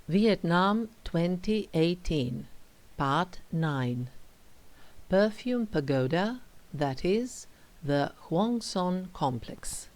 Vietnam 2018, Part 9. Perfume Pagoda, that is, the Huong complex.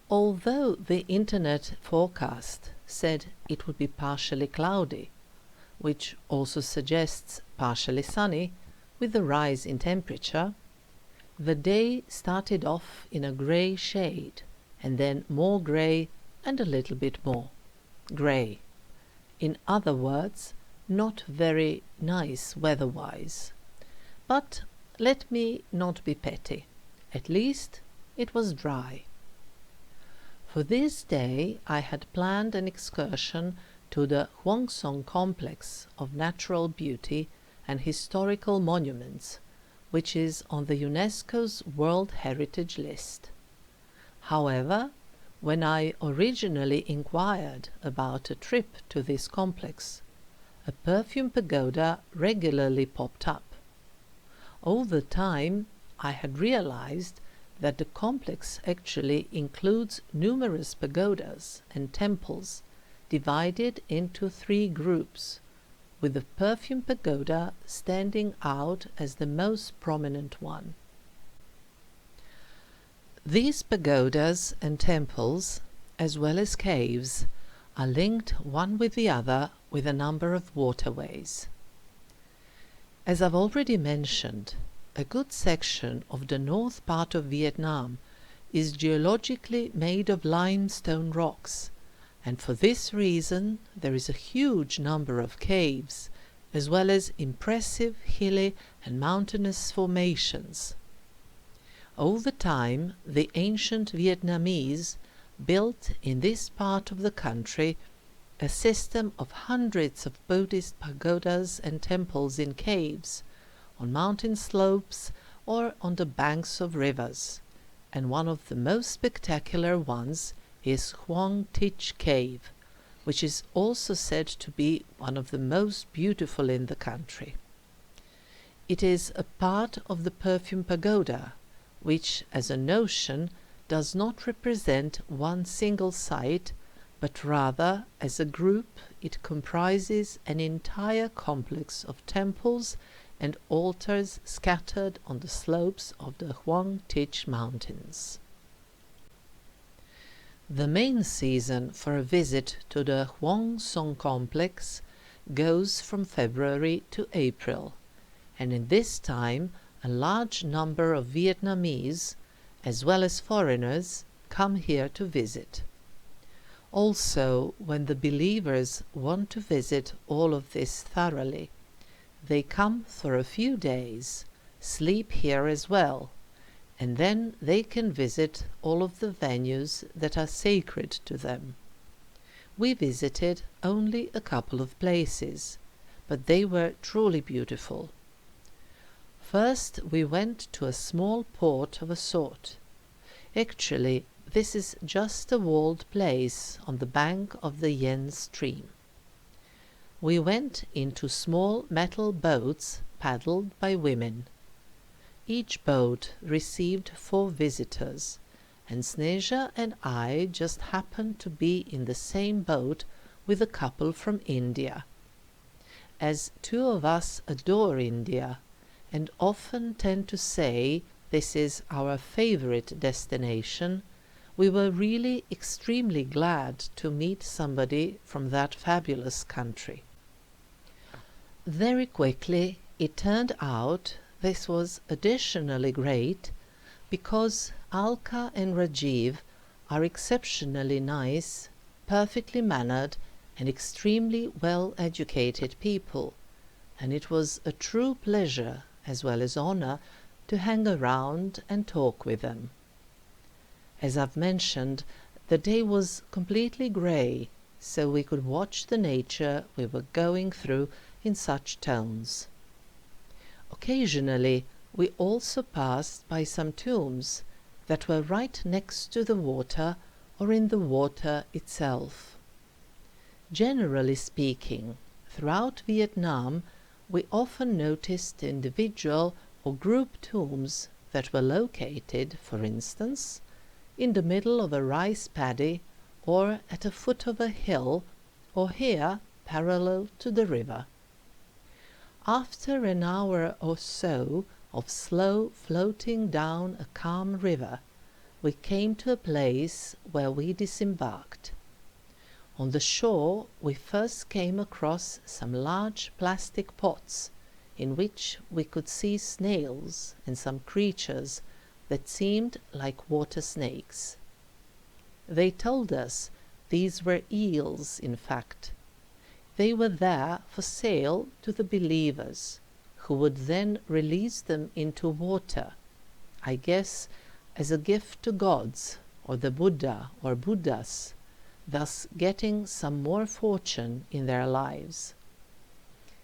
Although the internet forecast said it would be partially cloudy, which also suggests partially sunny, with a rise in temperature, the day started off in a grey shade, and then more grey and a little bit more grey. In other words, not very nice weather-wise. But let me not be petty. At least it was dry. For this day I had planned an excursion to the Huong complex of natural beauty and historical monuments, which is on the UNESCO's World Heritage List. However, when I originally inquired about a trip to this complex, a perfume pagoda regularly popped up. All the time I had realized that the complex actually includes numerous pagodas and temples divided into 3 groups, with the perfume pagoda standing out as the most prominent one. These pagodas and temples, as well as caves, are linked one with the other with a number of waterways. As I've already mentioned, a good section of the north part of Vietnam is geologically made of limestone rocks, and for this reason there is a huge number of caves, as well as impressive hilly and mountainous formations. All the time, the ancient Vietnamese built in this part of the country a system of hundreds of Buddhist pagodas and temples in caves, on mountain slopes or on the banks of rivers, and one of the most spectacular ones is Huong Cave, which is also said to be one of the most beautiful in the country. It is a part of the Perfume Pagoda, which as a notion does not represent one single site, but rather as a group it comprises an entire complex of temples and altars scattered on the slopes of the Huong Mountains. The main season for a visit to the Huong complex goes from February to April, and in this time a large number of Vietnamese, as well as foreigners, come here to visit. Also, when the believers want to visit all of this thoroughly, they come for a few days, sleep here as well, and then they can visit all of the venues that are sacred to them. We visited only a couple of places, but they were truly beautiful. First, we went to a small port of a sort. Actually, this is just a walled place on the bank of the Yen stream. We went into small metal boats paddled by women. Each boat received 4 visitors, and Sneža and I just happened to be in the same boat with a couple from India. As 2 of us adore India, and often tend to say this is our favorite destination, we were really extremely glad to meet somebody from that fabulous country. Very quickly it turned out this was additionally great because Alka and Rajiv are exceptionally nice, perfectly mannered and extremely well-educated people, and it was a true pleasure as well as honor to hang around and talk with them. As I've mentioned, the day was completely grey, so we could watch the nature we were going through in such tones. Occasionally we also passed by some tombs that were right next to the water or in the water itself. Generally speaking, throughout Vietnam we often noticed individual or group tombs that were located, for instance, in the middle of a rice paddy or at the foot of a hill or here parallel to the river. After an hour or so of slow floating down a calm river, we came to a place where we disembarked. On the shore we first came across some large plastic pots in which we could see snails and some creatures that seemed like water snakes. They told us these were eels, in fact. They were there for sale to the believers, who would then release them into water, I guess as a gift to gods or the Buddha or Buddhas, thus getting some more fortune in their lives.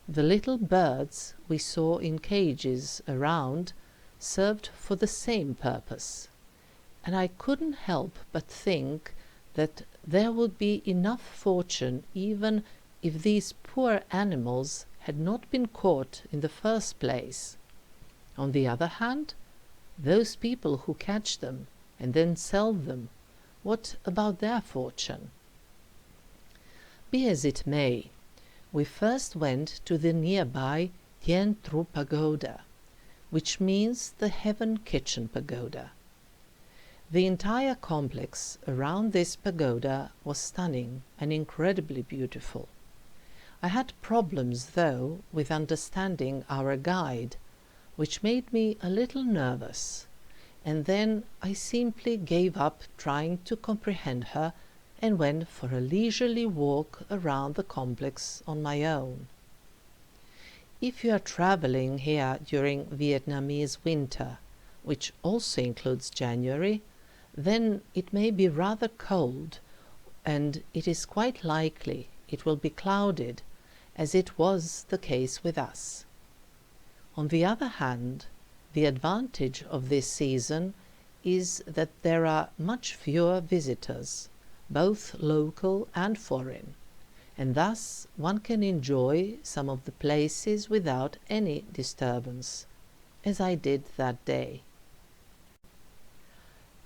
The little birds we saw in cages around served for the same purpose, and I couldn't help but think that there would be enough fortune even if these poor animals had not been caught in the first place. On the other hand, those people who catch them and then sell them, what about their fortune? Be as it may, we first went to the nearby Tien Tru Pagoda, which means the Heaven Kitchen Pagoda. The entire complex around this pagoda was stunning and incredibly beautiful. I had problems, though, with understanding our guide, which made me a little nervous, and then I simply gave up trying to comprehend her and went for a leisurely walk around the complex on my own. If you are traveling here during Vietnamese winter, which also includes January, then it may be rather cold, and it is quite likely it will be clouded, as it was the case with us. On the other hand, the advantage of this season is that there are much fewer visitors, both local and foreign, and thus one can enjoy some of the places without any disturbance, as I did that day.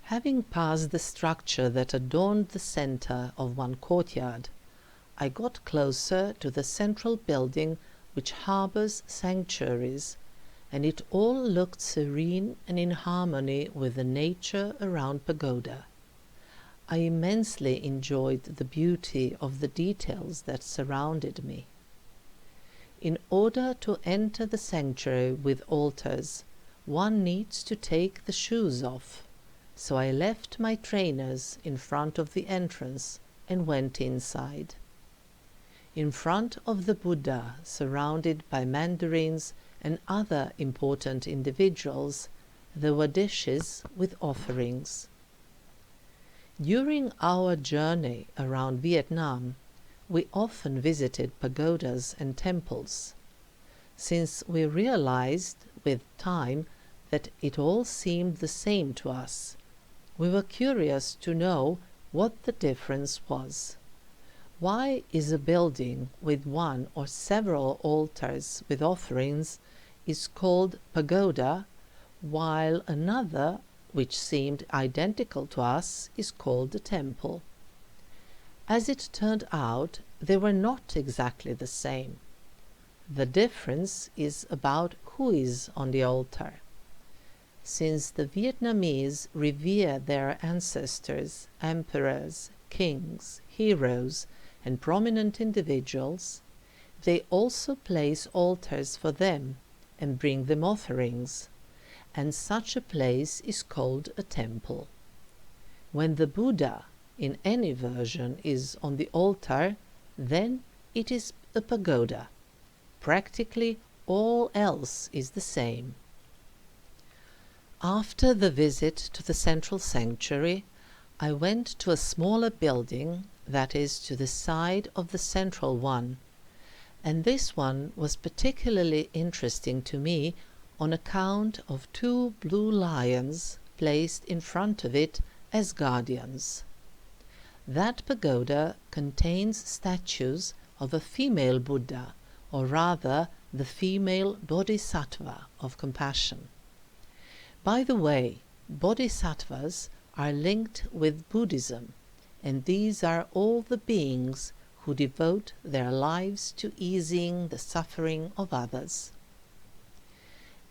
Having passed the structure that adorned the center of one courtyard, I got closer to the central building which harbors sanctuaries, and it all looked serene and in harmony with the nature around Pagoda. I immensely enjoyed the beauty of the details that surrounded me. In order to enter the sanctuary with altars, one needs to take the shoes off, so I left my trainers in front of the entrance and went inside. In front of the Buddha, surrounded by mandarins and other important individuals, there were dishes with offerings. During our journey around Vietnam, we often visited pagodas and temples. Since we realized with time that it all seemed the same to us, we were curious to know what the difference was. Why is a building with one or several altars with offerings is called pagoda, while another, which seemed identical to us, is called a temple? As it turned out, they were not exactly the same. The difference is about who is on the altar. Since the Vietnamese revere their ancestors, emperors, kings, heroes, and prominent individuals, they also place altars for them and bring them offerings, and such a place is called a temple. When the Buddha, in any version, is on the altar, then it is a pagoda. Practically all else is the same. After the visit to the central sanctuary, I went to a smaller building that is to the side of the central one, and this one was particularly interesting to me on account of two blue lions placed in front of it as guardians. That pagoda contains statues of a female Buddha, or rather the female Bodhisattva of compassion. By the way, Bodhisattvas are linked with Buddhism, and these are all the beings who devote their lives to easing the suffering of others.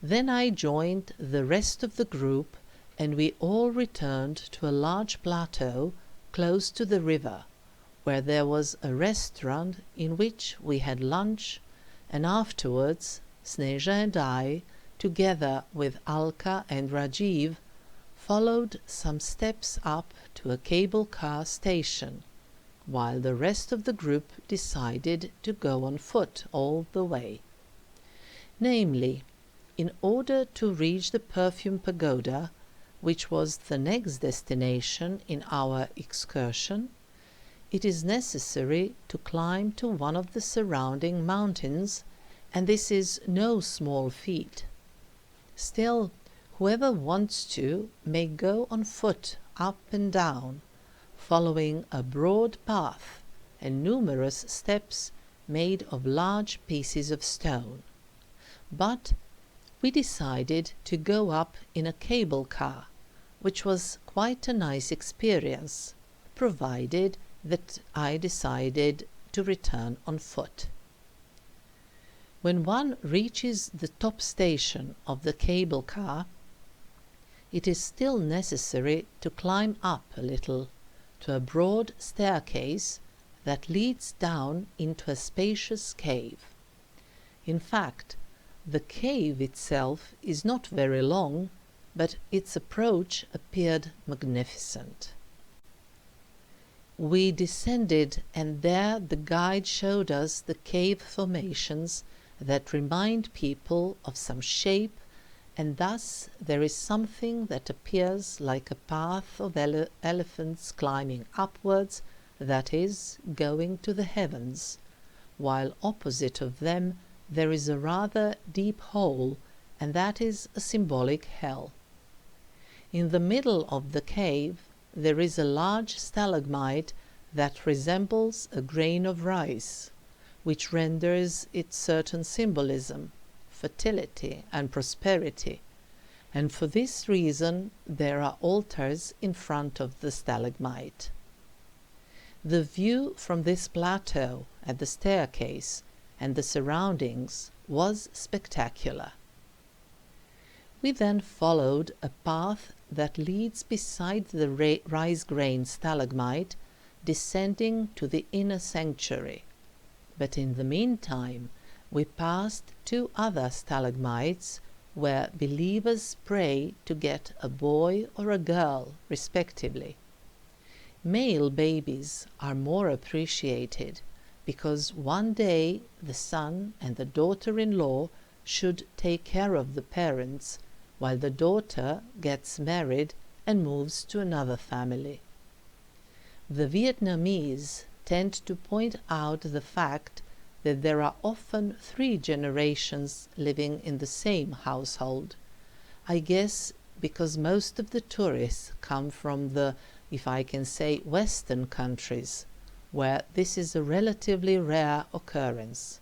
Then I joined the rest of the group, and we all returned to a large plateau close to the river, where there was a restaurant in which we had lunch, and afterwards Sneja and I, together with Alka and Rajiv, followed some steps up to a cable car station, while the rest of the group decided to go on foot all the way. Namely, in order to reach the Perfume Pagoda, which was the next destination in our excursion, it is necessary to climb to one of the surrounding mountains, and this is no small feat. Still, whoever wants to may go on foot up and down, following a broad path and numerous steps made of large pieces of stone. But we decided to go up in a cable car, which was quite a nice experience, provided that I decided to return on foot. When one reaches the top station of the cable car, it is still necessary to climb up a little to a broad staircase that leads down into a spacious cave. In fact, the cave itself is not very long, but its approach appeared magnificent. We descended, and there the guide showed us the cave formations that remind people of some shape, and thus there is something that appears like a path of elephants climbing upwards, that is, going to the heavens, while opposite of them there is a rather deep hole, and that is a symbolic hell. In the middle of the cave there is a large stalagmite that resembles a grain of rice, which renders it certain symbolism, fertility and prosperity, and for this reason there are altars in front of the stalagmite. The view from this plateau at the staircase and the surroundings was spectacular. We then followed a path that leads beside the rice grain stalagmite, descending to the inner sanctuary, but in the meantime we passed two other stalagmites where believers pray to get a boy or a girl respectively. Male babies are more appreciated because one day the son and the daughter-in-law should take care of the parents, while the daughter gets married and moves to another family. The Vietnamese tend to point out the fact that there are often 3 generations living in the same household. I guess because most of the tourists come from the, if I can say, Western countries, where this is a relatively rare occurrence.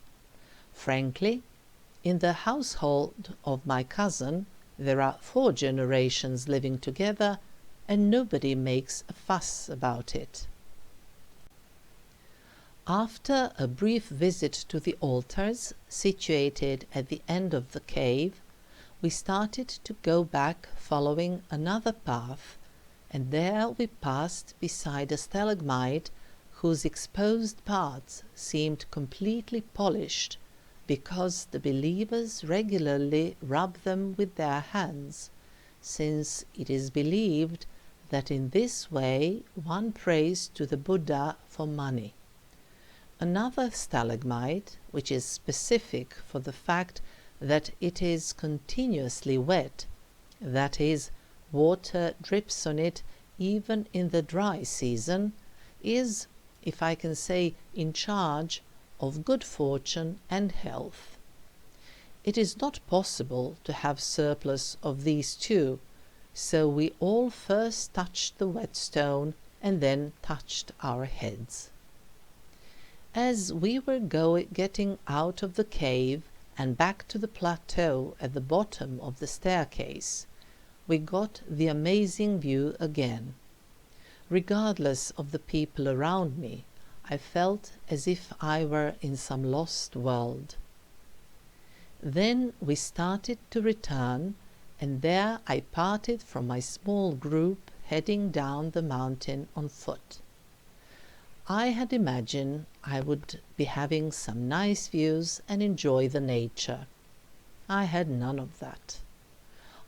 Frankly, in the household of my cousin, there are 4 generations living together, and nobody makes a fuss about it. After a brief visit to the altars, situated at the end of the cave, we started to go back following another path, and there we passed beside a stalagmite whose exposed parts seemed completely polished, because the believers regularly rub them with their hands, since it is believed that in this way one prays to the Buddha for money. Another stalagmite, which is specific for the fact that it is continuously wet, that is, water drips on it even in the dry season, is, if I can say, in charge of good fortune and health. It is not possible to have surplus of these 2, so we all first touched the whetstone and then touched our heads. As we were getting out of the cave and back to the plateau at the bottom of the staircase, we got the amazing view again. Regardless of the people around me, I felt as if I were in some lost world. Then we started to return, and there I parted from my small group heading down the mountain on foot. I had imagined I would be having some nice views and enjoy the nature. I had none of that.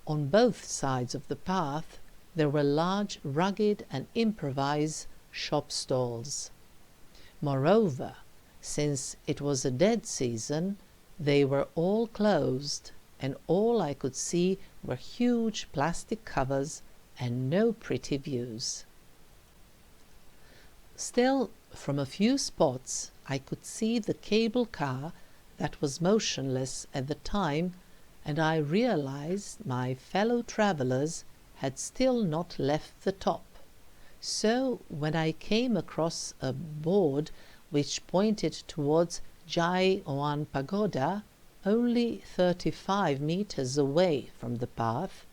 On both sides of the path there were large, rugged and improvised shop stalls. Moreover, since it was a dead season, they were all closed, and all I could see were huge plastic covers and no pretty views. Still, from a few spots I could see the cable car that was motionless at the time, and I realized my fellow travelers had still not left the top. So when I came across a board which pointed towards Huong Pagoda, only 35 meters away from the path,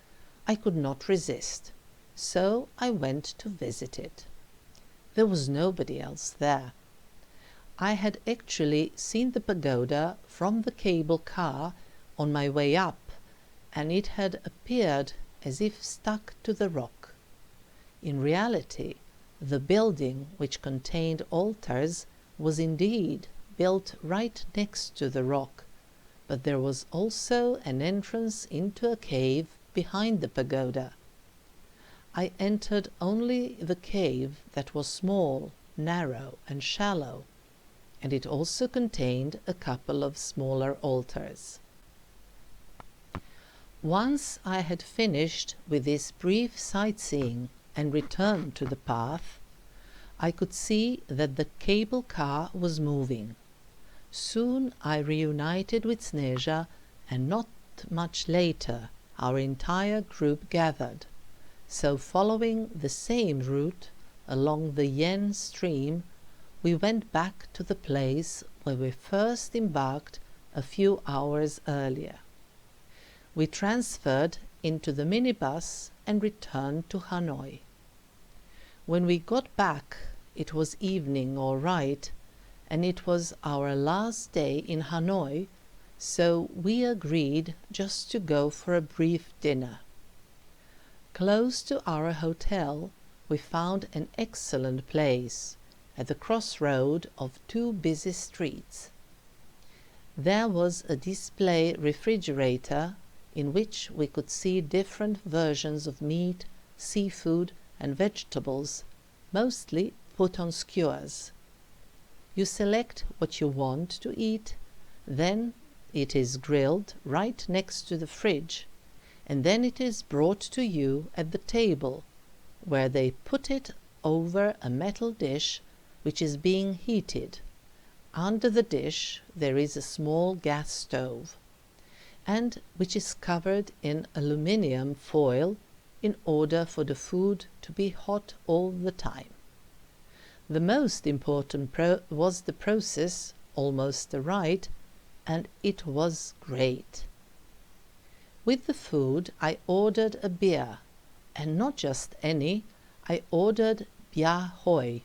I could not resist, so I went to visit it. There was nobody else there. I had actually seen the pagoda from the cable car on my way up, and it had appeared as if stuck to the rock. In reality, the building, which contained altars, was indeed built right next to the rock, but there was also an entrance into a cave behind the pagoda. I entered only the cave that was small, narrow and shallow, and it also contained a couple of smaller altars. Once I had finished with this brief sightseeing and returned to the path, I could see that the cable car was moving. Soon I reunited with Sneža, and not much later our entire group gathered. So following the same route along the Yen stream, we went back to the place where we first embarked a few hours earlier. We transferred into the minibus and returned to Hanoi. When we got back, it was evening all right, and it was our last day in Hanoi, so we agreed just to go for a brief dinner. Close to our hotel, we found an excellent place at the crossroad of two busy streets. There was a display refrigerator in which we could see different versions of meat, seafood and vegetables, mostly put on skewers. You select what you want to eat, then it is grilled right next to the fridge, and then it is brought to you at the table, where they put it over a metal dish which is being heated. Under the dish there is a small gas stove, and which is covered in aluminium foil in order for the food to be hot all the time. The most important was the process, almost the right, and it was great. With the food I ordered a beer, and not just any. I ordered Bia Hoi.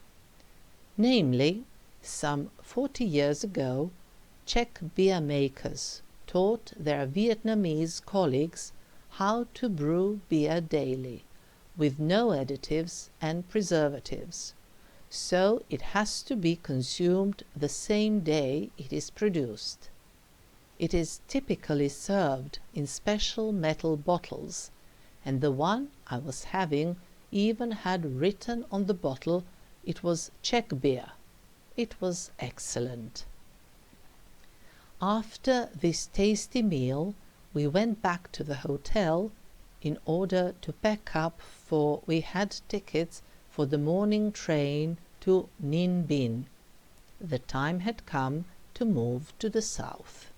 Namely, some 40 years ago, Czech beer makers taught their Vietnamese colleagues how to brew beer daily, with no additives and preservatives. So it has to be consumed the same day it is produced. It is typically served in special metal bottles, and the one I was having even had written on the bottle it was Czech beer. It was excellent. After this tasty meal, we went back to the hotel in order to pack up, for we had tickets for the morning train to Ninh Binh. The time had come to move to the south.